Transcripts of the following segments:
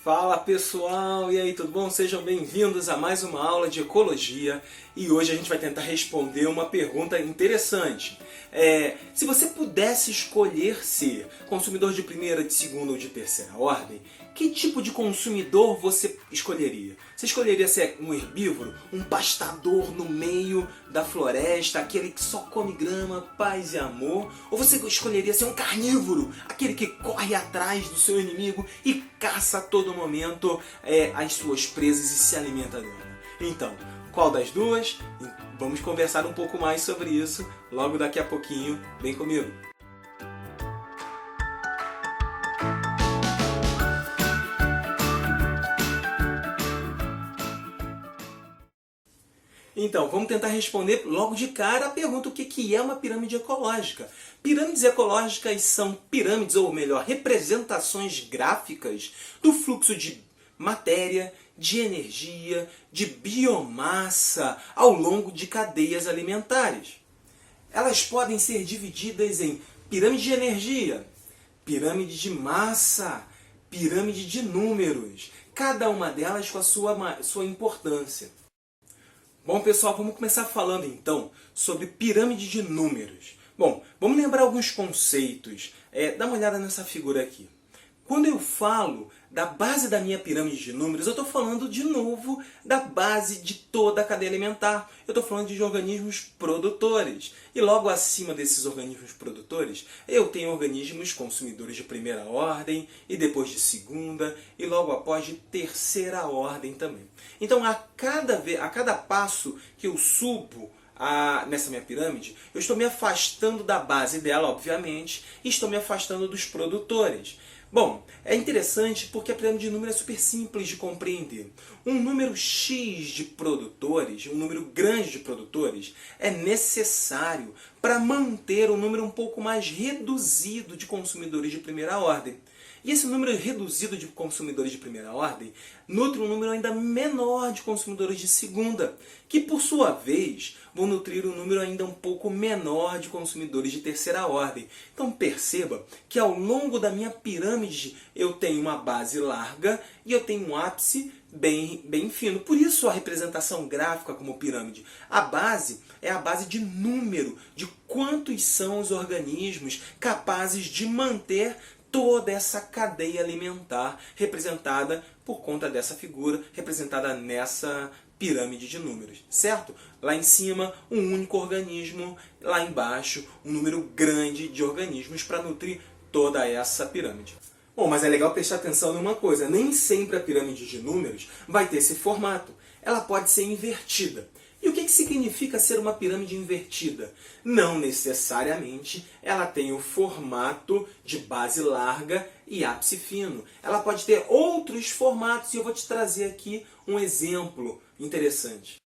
Fala pessoal, e aí, tudo bom? Sejam bem-vindos a mais uma aula de ecologia e hoje a gente vai tentar responder uma pergunta interessante. Se você pudesse escolher ser consumidor de primeira, de segunda ou de terceira ordem, que tipo de consumidor você escolheria? Você escolheria ser um herbívoro, um pastador no meio da floresta, aquele que só come grama, paz e amor? Ou você escolheria ser um carnívoro, aquele que corre atrás do seu inimigo e caça a todo momento as suas presas e se alimenta dela? Então, qual das duas? Vamos conversar um pouco mais sobre isso logo daqui a pouquinho. Vem comigo! Então, vamos tentar responder logo de cara a pergunta: o que é uma pirâmide ecológica? Pirâmides ecológicas são pirâmides, ou melhor, representações gráficas do fluxo de matéria, de energia, de biomassa ao longo de cadeias alimentares. Elas podem ser divididas em pirâmide de energia, pirâmide de massa, pirâmide de números, cada uma delas com a sua importância. Bom pessoal, vamos começar falando então sobre pirâmide de números. Bom, vamos lembrar alguns conceitos. Dá uma olhada nessa figura aqui. Quando eu falo da base da minha pirâmide de números, eu estou falando de novo da base de toda a cadeia alimentar. Eu estou falando de organismos produtores. E logo acima desses organismos produtores, eu tenho organismos consumidores de primeira ordem, e depois de segunda, e logo após de terceira ordem também. Então, a cada passo que eu subo nessa minha pirâmide, eu estou me afastando da base dela, obviamente, e estou me afastando dos produtores. Bom, é interessante porque a pirâmide de números é super simples de compreender. Um número X de produtores, um número grande de produtores, é necessário para manter um número um pouco mais reduzido de consumidores de primeira ordem. E esse número reduzido de consumidores de primeira ordem nutre um número ainda menor de consumidores de segunda, que por sua vez vão nutrir um número ainda um pouco menor de consumidores de terceira ordem. Então perceba que ao longo da minha pirâmide eu tenho uma base larga e eu tenho um ápice bem fino. Por isso a representação gráfica como pirâmide. A base é a base de número, de quantos são os organismos capazes de manter toda essa cadeia alimentar representada por conta dessa figura, representada nessa pirâmide de números, certo? Lá em cima, um único organismo, lá embaixo, um número grande de organismos para nutrir toda essa pirâmide. Bom, mas é legal prestar atenção numa coisa: nem sempre a pirâmide de números vai ter esse formato. Ela pode ser invertida. E o que significa ser uma pirâmide invertida? Não necessariamente ela tem o formato de base larga e ápice fino. Ela pode ter outros formatos e eu vou te trazer aqui um exemplo interessante.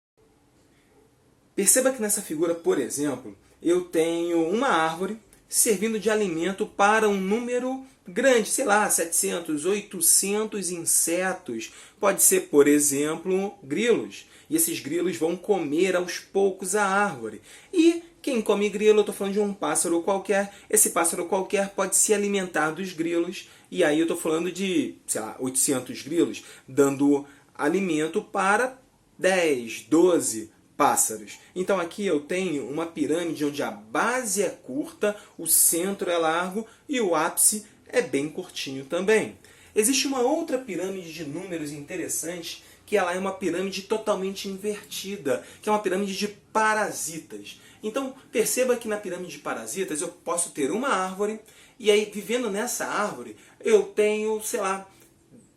Perceba que nessa figura, por exemplo, eu tenho uma árvore servindo de alimento para um número grande, sei lá, 700, 800 insetos. Pode ser, por exemplo, grilos. E esses grilos vão comer aos poucos a árvore. E quem come grilo, eu estou falando de um pássaro qualquer. Esse pássaro qualquer pode se alimentar dos grilos. E aí eu estou falando de, sei lá, 800 grilos, dando alimento para 10, 12 pássaros. Então aqui eu tenho uma pirâmide onde a base é curta, o centro é largo e o ápice é bem curtinho também. Existe uma outra pirâmide de números interessante, que ela é uma pirâmide totalmente invertida, que é uma pirâmide de parasitas. Então perceba que na pirâmide de parasitas eu posso ter uma árvore, e aí vivendo nessa árvore eu tenho, sei lá,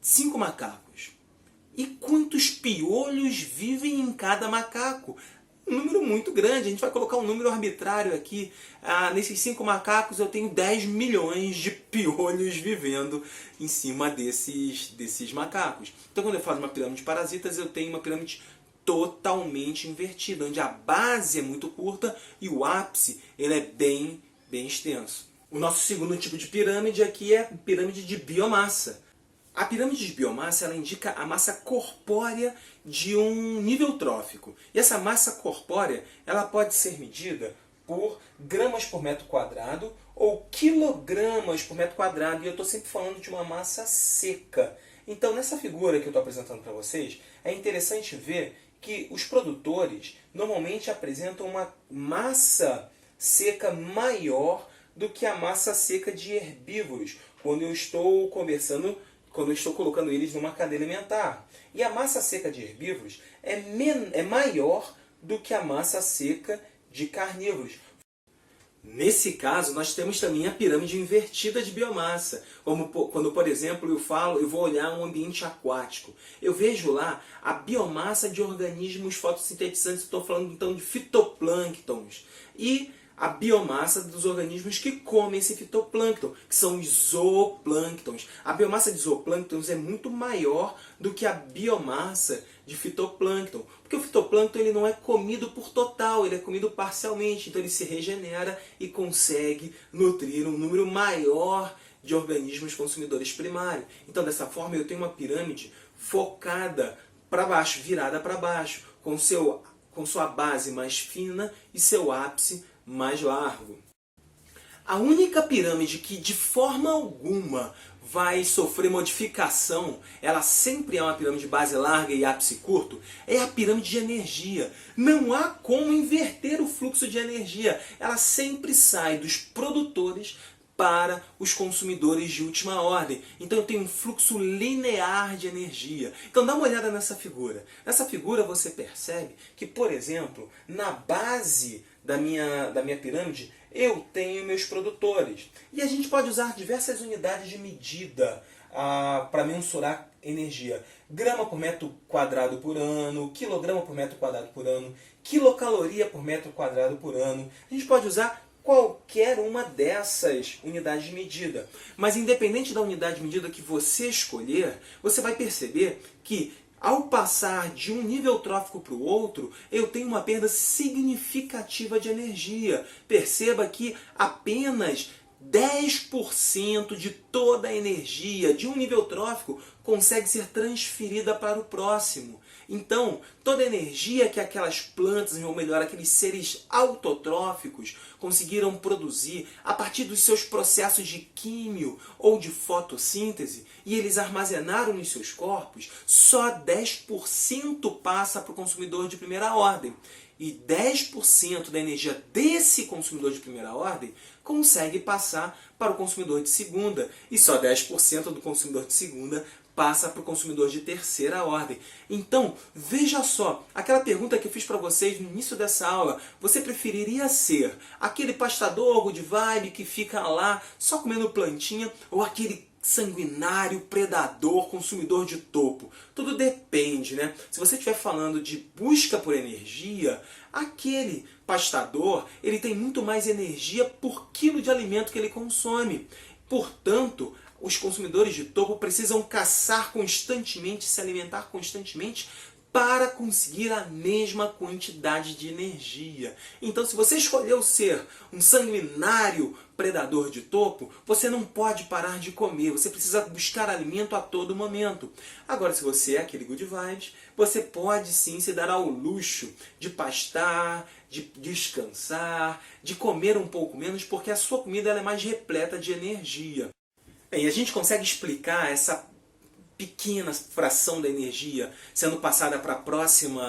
5 macacos. E quantos piolhos vivem em cada macaco? Um número muito grande. A gente vai colocar um número arbitrário aqui. Nesses 5 macacos eu tenho 10 milhões de piolhos vivendo em cima desses macacos. Então quando eu falo de uma pirâmide de parasitas, eu tenho uma pirâmide totalmente invertida, onde a base é muito curta e o ápice ele é bem extenso. O nosso segundo tipo de pirâmide aqui é a pirâmide de biomassa. A pirâmide de biomassa ela indica a massa corpórea de um nível trófico. E essa massa corpórea ela pode ser medida por gramas por metro quadrado ou quilogramas por metro quadrado. E eu estou sempre falando de uma massa seca. Então, nessa figura que eu estou apresentando para vocês, é interessante ver que os produtores normalmente apresentam uma massa seca maior do que a massa seca de herbívoros, quando eu estou colocando eles numa cadeia alimentar. E a massa seca de herbívoros é maior do que a massa seca de carnívoros. Nesse caso, nós temos também a pirâmide invertida de biomassa. Quando, por exemplo, eu vou olhar um ambiente aquático. Eu vejo lá a biomassa de organismos fotossintetizantes. Estou falando então de fitoplânctons. E a biomassa dos organismos que comem esse fitoplâncton, que são os zooplânctons. A biomassa de zooplânctons é muito maior do que a biomassa de fitoplâncton, porque o fitoplâncton ele não é comido por total, ele é comido parcialmente, então ele se regenera e consegue nutrir um número maior de organismos consumidores primários. Então, dessa forma, eu tenho uma pirâmide focada para baixo, virada para baixo, com sua base mais fina e seu ápice mais largo. A única pirâmide que de forma alguma vai sofrer modificação, ela sempre é uma pirâmide de base larga e ápice curto, é a pirâmide de energia. Não há como inverter o fluxo de energia. Ela sempre sai dos produtores para os consumidores de última ordem. Então eu tenho um fluxo linear de energia. Então dá uma olhada nessa figura. Nessa figura você percebe que, por exemplo, na base da minha pirâmide, eu tenho meus produtores. E a gente pode usar diversas unidades de medida para mensurar energia. Grama por metro quadrado por ano, quilograma por metro quadrado por ano, quilocaloria por metro quadrado por ano. A gente pode usar qualquer uma dessas unidades de medida. Mas independente da unidade de medida que você escolher, você vai perceber que ao passar de um nível trófico para o outro, eu tenho uma perda significativa de energia. Perceba que apenas 10% de toda a energia de um nível trófico consegue ser transferida para o próximo. Então, toda a energia que aquelas plantas, ou melhor, aqueles seres autotróficos conseguiram produzir a partir dos seus processos de químio ou de fotossíntese, e eles armazenaram nos seus corpos, só 10% passa para o consumidor de primeira ordem. E 10% da energia desse consumidor de primeira ordem consegue passar para o consumidor de segunda. E só 10% do consumidor de segunda passa para o consumidor de terceira ordem. Então, veja só, aquela pergunta que eu fiz para vocês no início dessa aula, você preferiria ser aquele pastador good vibe que fica lá só comendo plantinha, ou aquele sanguinário, predador, consumidor de topo? Tudo depende, né? Se você estiver falando de busca por energia, aquele pastador, ele tem muito mais energia por quilo de alimento que ele consome. Portanto, os consumidores de topo precisam caçar constantemente, se alimentar constantemente para conseguir a mesma quantidade de energia. Então, se você escolheu ser um sanguinário predador de topo, você não pode parar de comer, você precisa buscar alimento a todo momento. Agora, se você é aquele good vibes, você pode sim se dar ao luxo de pastar, de descansar, de comer um pouco menos, porque a sua comida ela é mais repleta de energia. E a gente consegue explicar essa pequena fração da energia sendo passada para o próximo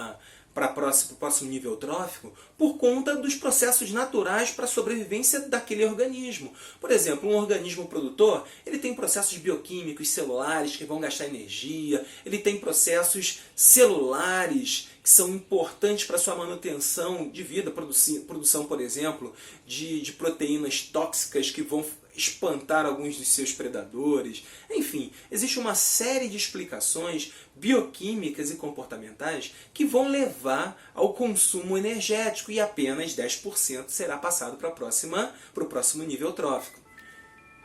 nível trófico por conta dos processos naturais para a sobrevivência daquele organismo. Por exemplo, um organismo produtor, ele tem processos bioquímicos celulares que vão gastar energia, ele tem processos celulares que são importantes para a sua manutenção de vida, produção, por exemplo, de proteínas tóxicas que vão espantar alguns dos seus predadores. Enfim, existe uma série de explicações bioquímicas e comportamentais que vão levar ao consumo energético e apenas 10% será passado para o próximo nível trófico.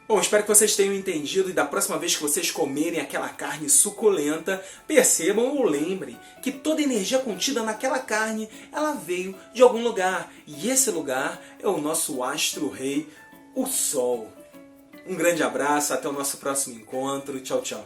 Bom, espero que vocês tenham entendido e da próxima vez que vocês comerem aquela carne suculenta, percebam ou lembrem que toda a energia contida naquela carne, ela veio de algum lugar. E esse lugar é o nosso astro-rei, o Sol. Um grande abraço, até o nosso próximo encontro. Tchau, tchau.